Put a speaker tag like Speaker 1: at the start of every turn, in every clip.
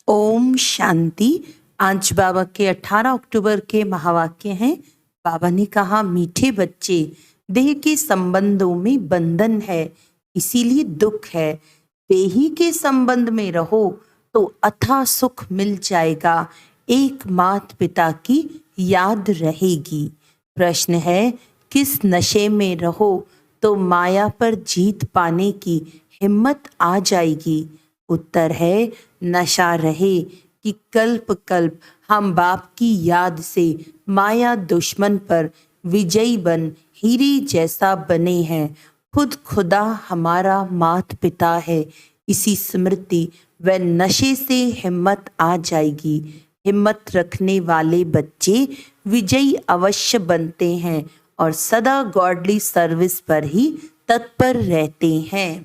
Speaker 1: ओम शांति। आज बाबा के 18 अक्टूबर के महावाक्य हैं। बाबा ने कहा, मीठे बच्चे, देह के संबंधों में बंधन है, इसीलिए दुख है। देही के संबंध में रहो तो अथाह सुख मिल जाएगा, एक माता पिता की याद रहेगी। प्रश्न है, किस नशे में रहो तो माया पर जीत पाने की हिम्मत आ जाएगी? उत्तर है, नशा रहे कि कल्प कल्प हम बाप की याद से माया दुश्मन पर विजयी बन हीरे जैसा बने हैं। खुद खुदा हमारा माता पिता है, इसी स्मृति व नशे से हिम्मत आ जाएगी। हिम्मत रखने वाले बच्चे विजयी अवश्य बनते हैं और सदा गॉडली सर्विस पर ही तत्पर रहते हैं।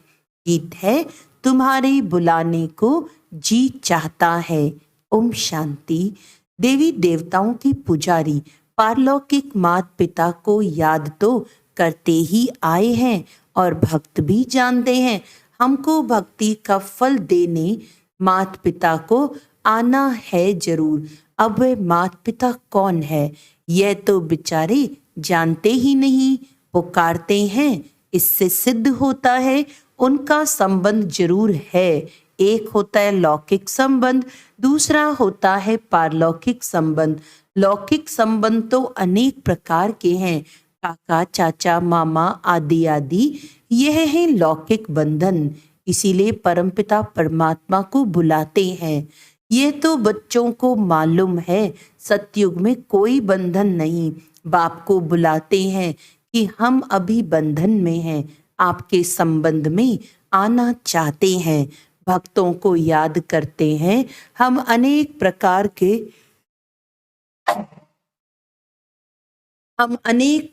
Speaker 1: गीत है, तुम्हारे बुलाने को जी चाहता है। ओम शांति। देवी देवताओं की पुजारी पारलौकिक माता पिता को याद तो करते ही आए हैं और भक्त भी जानते हैं हमको भक्ति का फल देने माता पिता को आना है जरूर। अब वे माता पिता कौन है, यह तो बेचारे जानते ही नहीं। पुकारते हैं, इससे सिद्ध होता है उनका संबंध जरूर है। एक होता है लौकिक संबंध, दूसरा होता है पारलौकिक संबंध। लौकिक संबंध तो अनेक प्रकार के हैं, काका चाचा मामा आदि आदि, यह है लौकिक बंधन। इसीलिए परमपिता परमात्मा को बुलाते हैं। यह तो बच्चों को मालूम है, सतयुग में कोई बंधन नहीं। बाप को बुलाते हैं कि हम अभी बंधन में हैं, आपके संबंध में आना चाहते हैं। भक्तों को याद करते हैं, हम अनेक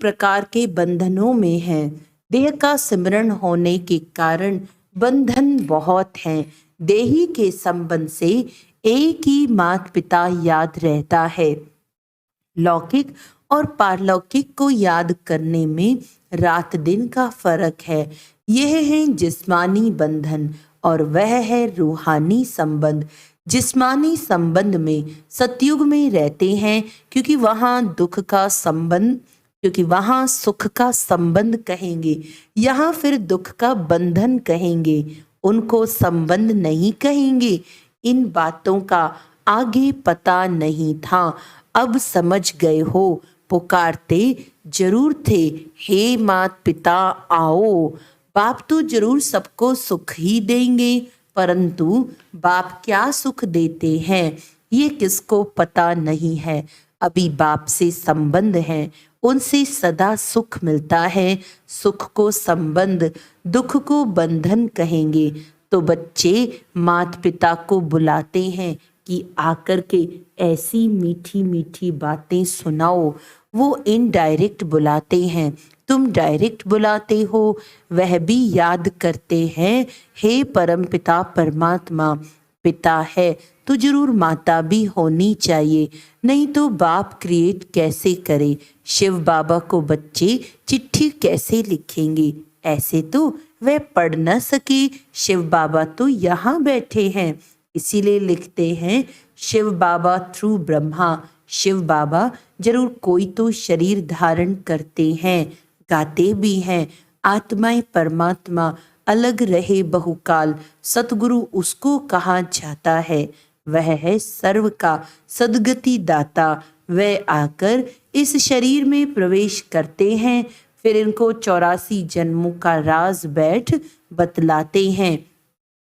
Speaker 1: प्रकार के बंधनों में हैं। देह का सिमरण होने के कारण बंधन बहुत हैं। देही के संबंध से एक ही माता पिता याद रहता है। लौकिक और पारलौकिक को याद करने में रात दिन का फर्क है। यह है जिस्मानी बंधन और वह है रूहानी संबंध। जिस्मानी संबंध में सतयुग में रहते हैं क्योंकि वहाँ सुख का संबंध कहेंगे, यहाँ फिर दुख का बंधन कहेंगे। उनको संबंध नहीं कहेंगे। इन बातों का आगे पता नहीं था, अब समझ गए हो। पुकारते जरूर थे, हे माता पिता आओ। बाप तो जरूर सबको सुख ही देंगे, परंतु बाप क्या सुख देते हैं ये किसको पता नहीं है। अभी बाप से संबंध है, उनसे सदा सुख मिलता है। सुख को संबंध, दुख को बंधन कहेंगे। तो बच्चे माता पिता को बुलाते हैं कि आकर के ऐसी मीठी मीठी बातें सुनाओ। वो इनडायरेक्ट बुलाते हैं, तुम डायरेक्ट बुलाते हो। वह भी याद करते हैं, हे परम पिता परमात्मा। पिता है तो जरूर माता भी होनी चाहिए, नहीं तो बाप क्रिएट कैसे करे। शिव बाबा को बच्चे चिट्ठी कैसे लिखेंगे? ऐसे तो वह पढ़ न सके। शिव बाबा तो यहाँ बैठे हैं, इसीलिए लिखते हैं शिव बाबा थ्रू ब्रह्मा। शिव बाबा जरूर कोई तो शरीर धारण करते हैं, गाते भी हैं, आत्माएं परमात्मा अलग रहे बहुकाल। सतगुरु उसको कहा जाता है, वह है सर्व का सदगति दाता। वह आकर इस शरीर में प्रवेश करते हैं, फिर इनको 84 जन्मों का राज बैठ बतलाते हैं।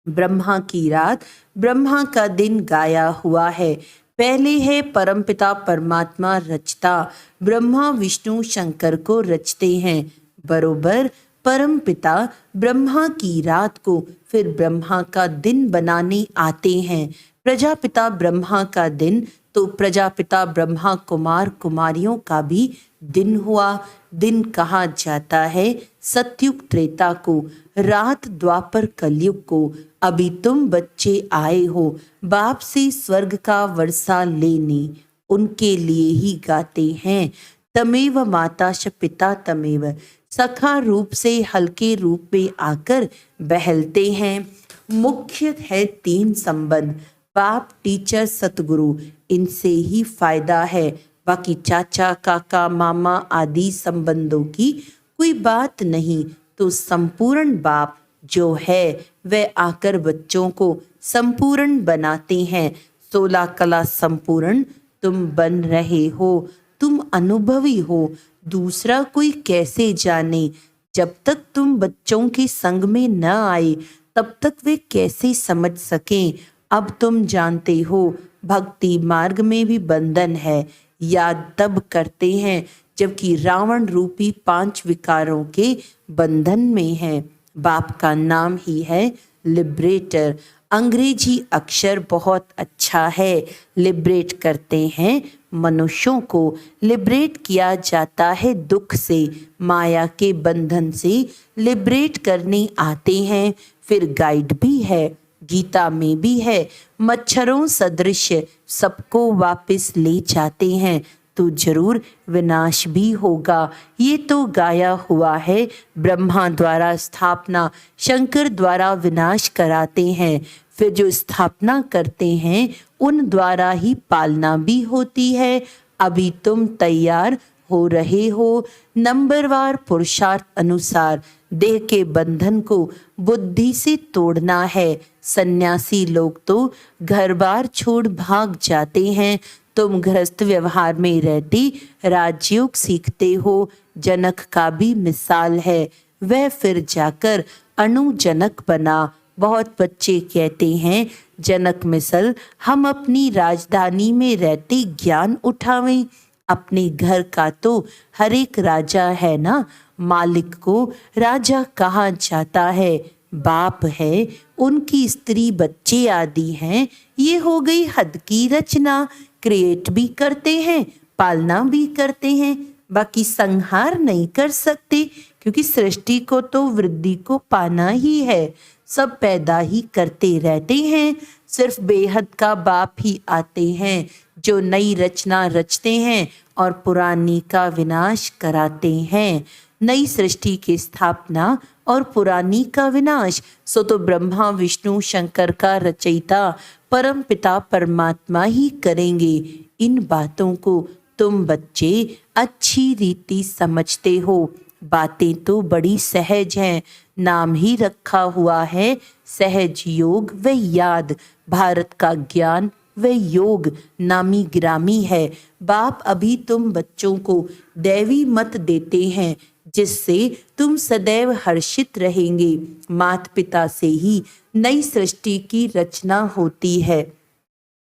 Speaker 1: ब्रह्मा की रात, ब्रह्मा का दिन गाया हुआ है। पहले है परमपिता परमात्मा रचता, ब्रह्मा विष्णु शंकर को रचते हैं। बरोबर परमपिता ब्रह्मा की रात को फिर ब्रह्मा का दिन बनाने आते हैं। प्रजापिता ब्रह्मा का दिन तो प्रजापिता ब्रह्मा कुमार कुमारियों का भी दिन हुआ। दिन कहा जाता है सतयुग त्रेता को, रात द्वापर कलयुग को। अभी तुम बच्चे आए हो बाप से स्वर्ग का वर्षा लेने, उनके लिए ही गाते हैं। तमेव माता श पिता तमेव, सखा रूप से हल्के रूप में आकर बहलते हैं। मुख्य है 3 संबंध, बाप, टीचर, सतगुरु, इनसे ही फायदा है। बाकी चाचा, काका, मामा आदि संबंधों की कोई बात नहीं। तो संपूर्ण बाप जो है वह आकर बच्चों को संपूर्ण बनाते हैं। 16 कला संपूर्ण तुम बन रहे हो। तुम अनुभवी हो, दूसरा कोई कैसे जाने। जब तक तुम बच्चों के संग में न आए तब तक वे कैसे समझ सकें। अब तुम जानते हो भक्ति मार्ग में भी बंधन है। याद तब करते हैं जबकि रावण रूपी 5 विकारों के बंधन में है। बाप का नाम ही है लिबरेटर। अंग्रेजी अक्षर बहुत अच्छा है। लिबरेट करते हैं मनुष्यों को। लिबरेट किया जाता है दुख से, माया के बंधन से लिबरेट करने आते हैं। फिर गाइड भी है, गीता में भी है। मच्छरों सदृश सबको वापस ले जाते हैं तो जरूर विनाश भी होगा। ये तो गाया हुआ है। ब्रह्मा द्वारा स्थापना, शंकर द्वारा विनाश कराते हैं। फिर जो स्थापना करते हैं उन द्वारा ही पालना भी होती है। अभी तुम तैयार हो रहे हो। नंबरवार पुरुषार्थ अनुसार देह के बंधन को बुद्धि से तोड़ना है। सन्यासी लोग तो घर बार छोड़ भाग जाते हैं। तुम गृहस्थ व्यवहार में रहती राजयोग सीखते हो। जनक का भी मिसाल है, वह फिर जाकर अणुजनक बना। बहुत बच्चे कहते हैं जनक मिसल हम अपनी राजधानी में रहते ज्ञान उठावें। अपने घर का तो हर एक राजा है ना। मालिक को राजा कहा जाता है। बाप है, उनकी स्त्री बच्चे आदि हैं। ये हो गई हद की रचना। क्रिएट भी करते हैं, पालना भी करते हैं, बाकी संहार नहीं कर सकते क्योंकि सृष्टि को तो वृद्धि को पाना ही है। सब पैदा ही करते रहते हैं। सिर्फ बेहद का बाप ही आते हैं जो नई रचना रचते हैं और पुरानी का विनाश कराते हैं। नई सृष्टि की स्थापना और पुरानी का विनाश सो तो ब्रह्मा विष्णु शंकर का रचयिता परम पिता परमात्मा ही करेंगे। इन बातों को तुम बच्चे अच्छी रीति समझते हो। बातें तो बड़ी सहज हैं। नाम ही रखा हुआ है सहज योग व याद। भारत का ज्ञान व योग नामी ग्रामी है। बाप अभी तुम बच्चों को दैवी मत देते हैं जिससे तुम सदैव हर्षित रहेंगे। माता पिता से ही नई सृष्टि की रचना होती है,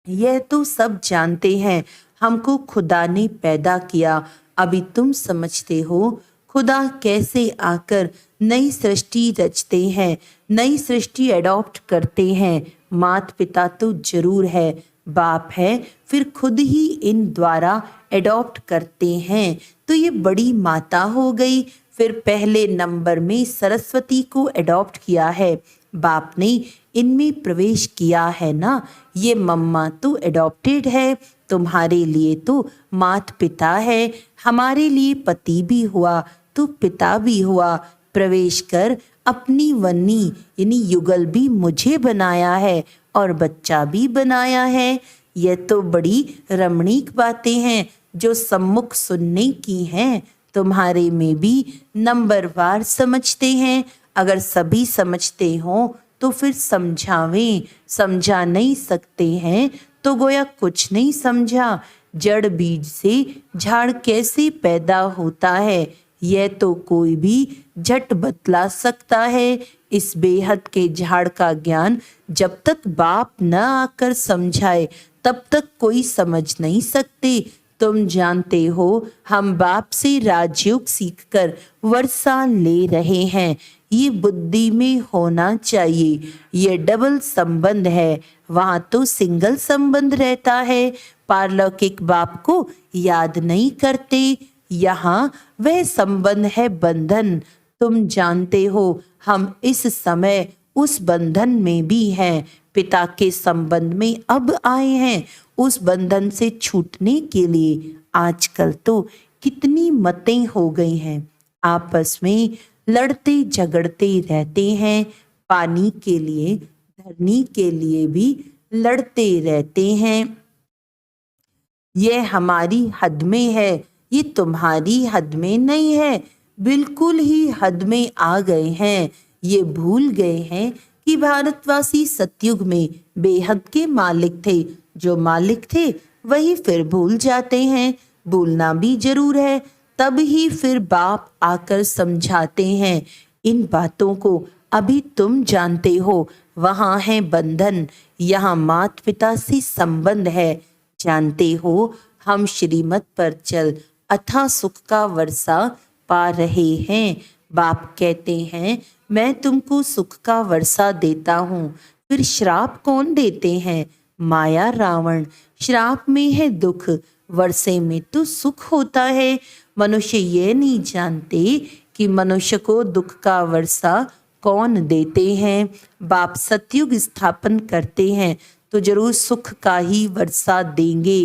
Speaker 1: यह तो सब जानते हैं। हमको खुदा ने पैदा किया। अभी तुम समझते हो खुदा कैसे आकर नई सृष्टि रचते हैं, नई सृष्टि एडॉप्ट करते हैं। माता पिता तो जरूर है, बाप है, फिर खुद ही इन द्वारा एडॉप्ट करते हैं। तो ये बड़ी माता हो गई। फिर पहले नंबर में सरस्वती को एडॉप्ट किया है। बाप ने इनमें प्रवेश किया है ना। ये मम्मा तो एडॉप्टेड है, तुम्हारे लिए तो माता पिता है, हमारे लिए पति भी हुआ तो पिता भी हुआ। प्रवेश कर अपनी वन्नी यानी युगल भी मुझे बनाया है और बच्चा भी बनाया है। यह तो बड़ी रमणीक बातें हैं जो सम्मुख सुनने की हैं। तुम्हारे में भी नंबरवार समझते हैं। अगर सभी समझते हो तो फिर समझावें। समझा नहीं सकते हैं तो गोया कुछ नहीं समझा। जड़ बीज से झाड़ कैसे पैदा होता है यह तो कोई भी झट बतला सकता है। इस बेहद के झाड़ का ज्ञान जब तक बाप न आकर समझाए तब तक कोई समझ नहीं सकते। तुम जानते हो हम बाप से राजयोग सीखकर वर्षा ले रहे हैं। ये बुद्धि में होना चाहिए। ये डबल संबंध है, वहाँ तो सिंगल संबंध रहता है। पारलौकिक बाप को याद नहीं करते, यहाँ वह संबंध है बंधन। तुम जानते हो हम इस समय उस बंधन में भी हैं। पिता के संबंध में अब आए हैं उस बंधन से छूटने के लिए। आजकल तो कितनी मतें हो गई हैं, आपस में लड़ते झगड़ते रहते हैं। पानी के लिए, धरनी के लिए भी लड़ते रहते हैं। यह हमारी हद में है, ये तुम्हारी हद में नहीं है। बिल्कुल ही हद में आ गए हैं। ये भूल गए हैं कि भारतवासी सतयुग में बेहद के मालिक थे। जो मालिक थे वही फिर भूल जाते हैं। भूलना भी जरूर है, तब ही फिर बाप आकर समझाते हैं। इन बातों को अभी तुम जानते हो। वहाँ है बंधन, यहाँ माता पिता से संबंध है। जानते हो हम श्रीमत पर चल अथाह सुख का वर्षा पा रहे हैं। बाप कहते हैं मैं तुमको सुख का वर्षा देता हूँ। फिर श्राप कौन देते हैं? माया रावण। श्राप में है दुख, वर्षे में तो सुख होता है। मनुष्य ये नहीं जानते कि मनुष्य को दुख का वर्षा कौन देते हैं। बाप सतयुग स्थापन करते हैं तो जरूर सुख का ही वर्षा देंगे।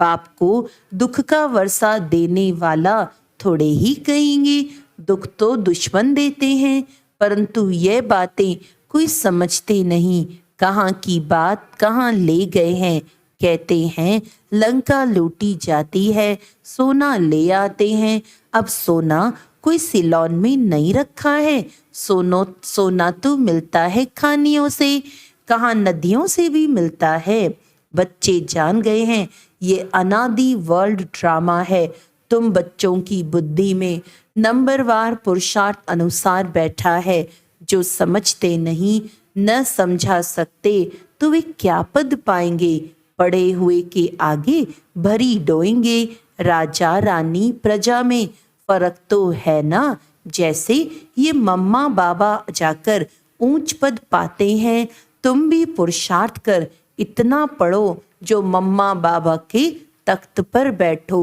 Speaker 1: बाप को दुख का वर्षा देने वाला थोड़े ही कहेंगे। दुख तो दुश्मन देते हैं, परंतु ये बातें कोई समझते नहीं। कहाँ की बात कहाँ ले गए हैं। कहते हैं लंका लूटी जाती है, सोना ले आते हैं। अब सोना कोई सिलोन में नहीं रखा है। सोना तो मिलता है खानियों से, कहाँ नदियों से भी मिलता है। बच्चे जान गए हैं ये अनादि वर्ल्ड ड्रामा है। तुम बच्चों की बुद्धि में नंबरवार पुरुषार्थ अनुसार बैठा है। जो समझते नहीं, न समझा सकते, तो वे क्या पद पाएंगे। पड़े हुए के आगे भरी डोएंगे। राजा रानी प्रजा में फर्क तो है ना। जैसे ये मम्मा बाबा जाकर ऊंच पद पाते हैं, तुम भी पुरुषार्थ कर इतना पढ़ो जो मम्मा बाबा के तख्त पर बैठो।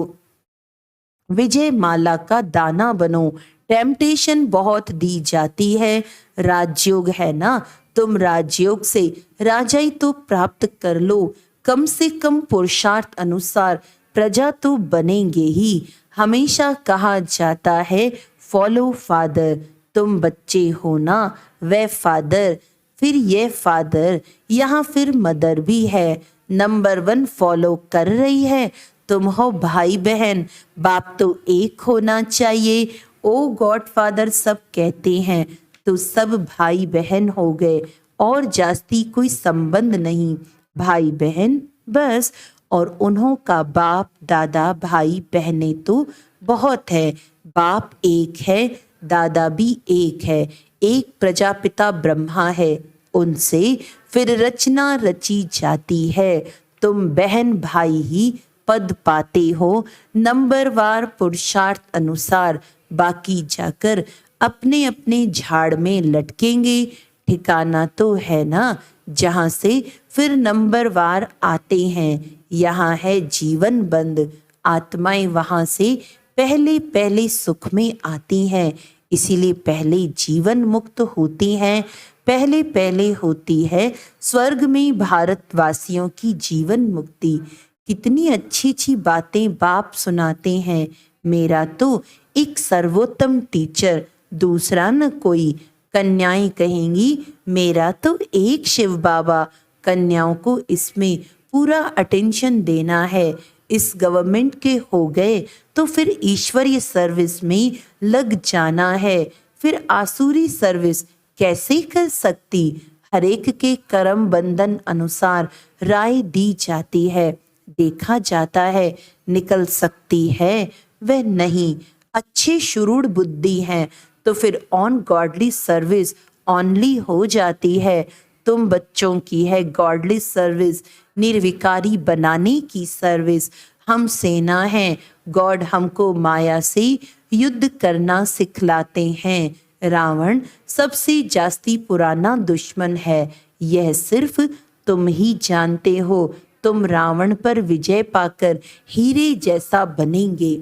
Speaker 1: विजय माला का दाना बनो। टेम्पटेशन बहुत दी जाती है। राजयोग है ना, तुम राजयोग से राजाई तो प्राप्त कर लो। कम से कम पुरुषार्थ अनुसार प्रजा तो बनेंगे ही। हमेशा कहा जाता है फॉलो फादर। तुम बच्चे हो ना, वह फादर, फिर ये फादर, यहाँ फिर मदर भी है। नंबर 1 फॉलो कर रही है। तुम हो भाई बहन, बाप तो एक होना चाहिए। ओ गॉड फादर सब कहते हैं तो सब भाई बहन हो गए और जास्ती कोई संबंध नहीं। भाई बहन बस, और उन्हों का बाप दादा भाई बहनें तो बहुत है। बाप एक है, दादा भी एक है। एक प्रजापिता ब्रह्मा है, उनसे फिर रचना रची जाती है। तुम बहन भाई ही पद पाते हो नंबरवार पुरुषार्थ अनुसार। बाकी जाकर अपने अपने झाड़ में लटकेंगे। ठिकाना तो है ना जहाँ से फिर नंबरवार आते हैं। यहाँ है जीवन बंद। आत्माएं वहाँ से पहले पहले सुख में आती हैं, इसीलिए पहले जीवन मुक्त होती हैं। पहले पहले होती है स्वर्ग में भारतवासियों की जीवन मुक्ति। कितनी अच्छी अच्छी बातें बाप सुनाते हैं। मेरा तो एक सर्वोत्तम टीचर, दूसरा न कोई। कन्याएं कहेंगी मेरा तो एक शिव बाबा। कन्याओं को इसमें पूरा अटेंशन देना है। इस गवर्नमेंट के हो गए तो फिर ईश्वरीय सर्विस में लग जाना है। फिर आसुरी सर्विस कैसे कर सकती। हर एक के कर्म बंधन अनुसार राय दी जाती है, देखा जाता है। निकल सकती है वह नहीं। अच्छे शुरूढ़ बुद्धि है तो फिर ऑन गॉडली सर्विस ऑनली हो जाती है। तुम बच्चों की है गॉडली सर्विस, निर्विकारी बनाने की सर्विस। हम सेना हैं, गॉड हमको माया से युद्ध करना सिखलाते हैं। रावण सबसे जास्ती पुराना दुश्मन है, यह सिर्फ तुम ही जानते हो। तुम रावण पर विजय पाकर हीरे जैसा बनेंगे।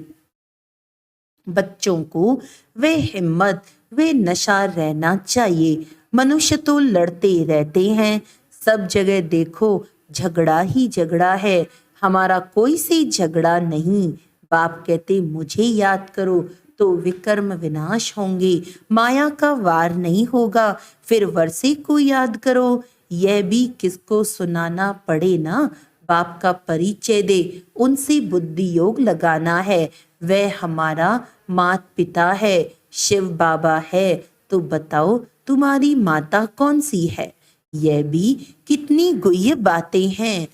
Speaker 1: बच्चों को वे हिम्मत वे नशा रहना चाहिए। मनुष्य तो लड़ते रहते हैं, सब जगह देखो झगड़ा ही झगड़ा है। हमारा कोई से झगड़ा नहीं। बाप कहते मुझे याद करो तो विकर्म विनाश होंगे, माया का वार नहीं होगा। फिर वर्षे को याद करो, यह भी किसको सुनाना पड़े ना, बाप का परिचय दे, उनसे बुद्धि योग लगाना है। वह हमारा माता पिता है, शिव बाबा है। तो बताओ तुम्हारी माता कौन सी है? यह भी कितनी गुह्य बातें हैं।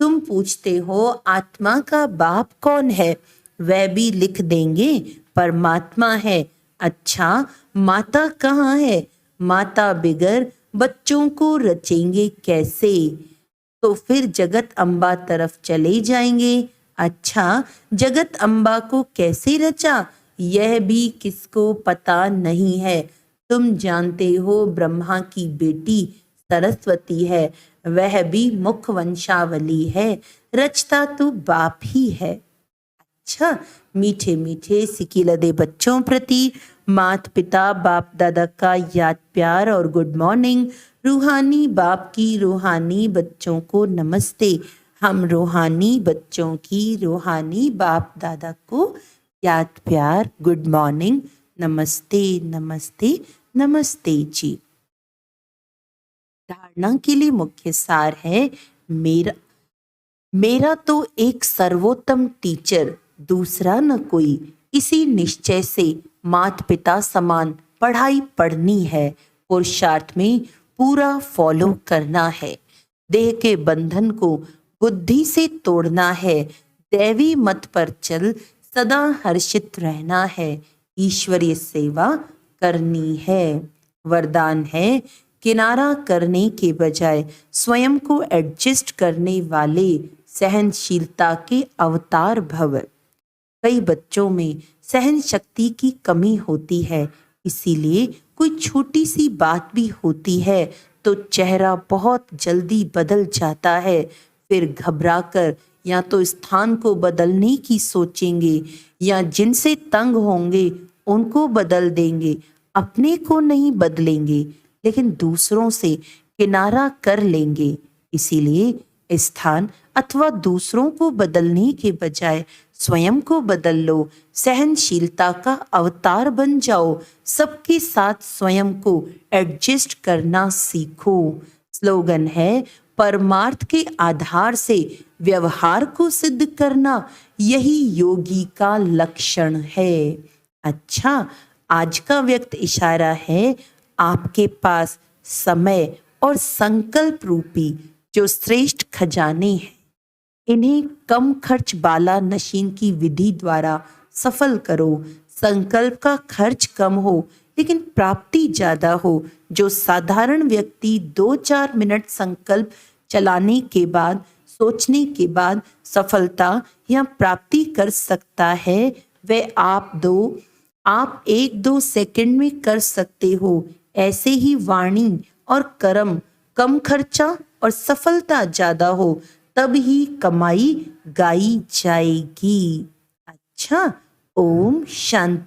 Speaker 1: तुम पूछते हो आत्मा का बाप कौन है? वह भी लिख देंगे, परमात्मा है। अच्छा, माता कहाँ है? माता बिगर बच्चों को रचेंगे कैसे? तो फिर जगत अम्बा तरफ चले जाएंगे। अच्छा, जगत अम्बा को कैसे रचा? यह भी किसको पता नहीं है। तुम जानते हो ब्रह्मा की बेटी सरस्वती है, वह भी मुख वंशावली है, रचता तो बाप ही है। अच्छा, मीठे मीठे सिकिलदे बच्चों प्रति माता पिता बाप दादा का याद प्यार और गुड मॉर्निंग। रूहानी बाप की रूहानी बच्चों को नमस्ते। हम रूहानी बच्चों की रूहानी बाप दादा को याद प्यार गुड मॉर्निंग, नमस्ते नमस्ते नमस्ते जी। धारणा के लिए मुख्य सार है, मेरा तो एक सर्वोत्तम टीचर दूसरा न कोई। इसी निश्चय से माता पिता समान पढ़ाई पढ़नी है, पुरुषार्थ में पूरा फॉलो करना है। देह के बंधन को बुद्धि से तोड़ना है, दैवी मत पर चल सदा हर्षित रहना है, ईश्वरीय सेवा करनी है। वरदान है, किनारा करने के बजाय स्वयं को एडजस्ट करने वाले सहनशीलता के अवतार भव। कई बच्चों में सहन शक्ति की कमी होती है, इसीलिए कोई छोटी सी बात भी होती है तो चेहरा बहुत जल्दी बदल जाता है। फिर घबराकर या तो स्थान को बदलने की सोचेंगे या जिनसे तंग होंगे उनको बदल देंगे, अपने को नहीं बदलेंगे लेकिन दूसरों से किनारा कर लेंगे। इसीलिए स्थान अथवा दूसरों को बदलने के बजाय स्वयं को बदल लो, सहनशीलता का अवतार बन जाओ, सबके साथ स्वयं को एडजस्ट करना सीखो। स्लोगन है, परमार्थ के आधार से व्यवहार को सिद्ध करना, यही योगी का लक्षण है। अच्छा, आज का व्यक्त इशारा है, आपके पास समय और संकल्प रूपी जो श्रेष्ठ खजाने हैं, इन्हें कम खर्च बाला नशीन की विधि द्वारा सफल करो। संकल्प का खर्च कम हो लेकिन प्राप्ति ज्यादा हो। जो साधारण व्यक्ति 2-4 मिनट संकल्प चलाने के बाद, सोचने के बाद सफलता या प्राप्ति कर सकता है, वह आप 1-2 सेकंड में कर सकते हो। ऐसे ही वाणी और कर्म कम खर्चा और सफलता ज्यादा हो, तब ही कमाई गाई जाएगी। अच्छा, ओम शांति।